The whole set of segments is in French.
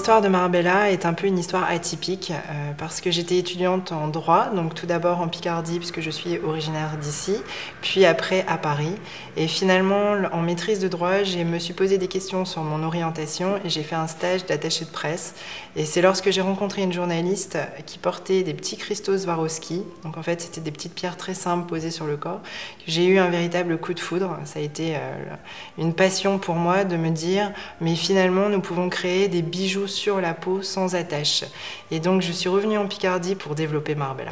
L'histoire de Marbella est un peu une histoire atypique parce que j'étais étudiante en droit, donc tout d'abord en Picardie puisque je suis originaire d'ici, puis après à Paris. Et finalement, en maîtrise de droit, je me suis posé des questions sur mon orientation et j'ai fait un stage d'attaché de presse. Et c'est lorsque j'ai rencontré une journaliste qui portait des petits cristaux Swarovski, donc en fait c'était des petites pierres très simples posées sur le corps, que j'ai eu un véritable coup de foudre. Ça a été une passion pour moi de me dire, mais finalement nous pouvons créer des bijoux sur la peau sans attache. Et donc je suis revenue en Picardie pour développer Marbella.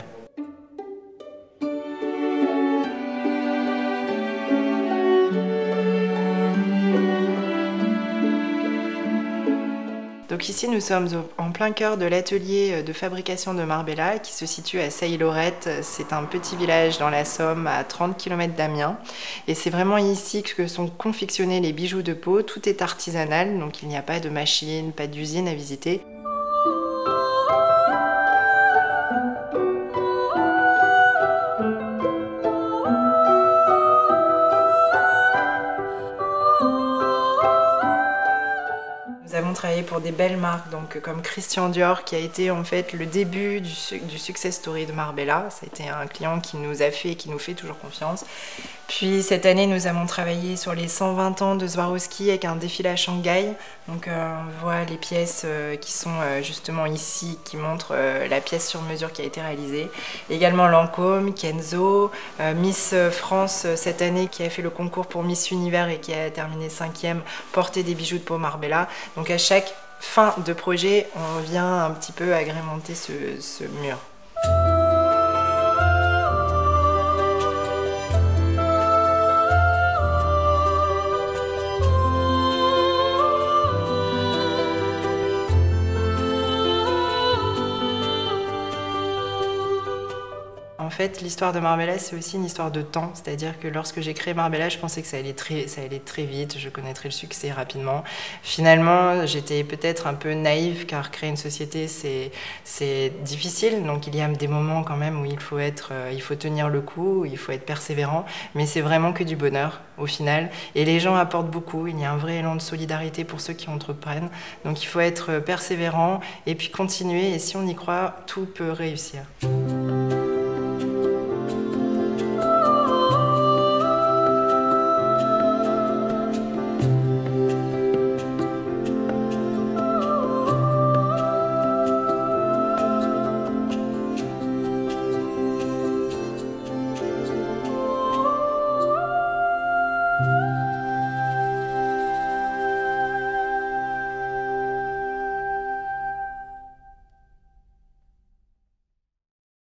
Donc ici nous sommes en plein cœur de l'atelier de fabrication de Marbella qui se situe à Sailly-Lorette. C'est un petit village dans la Somme à 30 km d'Amiens. Et c'est vraiment ici que sont confectionnés les bijoux de peau. Tout est artisanal, donc il n'y a pas de machine, pas d'usine à visiter. Nous avons travaillé pour des belles marques, donc comme Christian Dior, qui a été en fait le début du success story de Marbella. Ça a été un client qui nous a fait et qui nous fait toujours confiance. Puis cette année, nous avons travaillé sur les 120 ans de Swarovski avec un défilé à Shanghai. Donc on voit les pièces qui sont justement ici, qui montrent la pièce sur mesure qui a été réalisée. Également Lancôme, Kenzo, Miss France cette année qui a fait le concours pour Miss Univers et qui a terminé 5e, portait des bijoux de peau Marbella. Donc à chaque fin de projet, on vient un petit peu agrémenter ce mur. En fait, l'histoire de Marbella, c'est aussi une histoire de temps. C'est-à-dire que lorsque j'ai créé Marbella, je pensais que ça allait très vite, je connaîtrais le succès rapidement. Finalement, j'étais peut-être un peu naïve, car créer une société, c'est difficile. Donc il y a des moments quand même où il faut tenir le coup, où il faut être persévérant. Mais c'est vraiment que du bonheur, au final. Et les gens apportent beaucoup. Il y a un vrai élan de solidarité pour ceux qui entreprennent. Donc il faut être persévérant et puis continuer. Et si on y croit, tout peut réussir.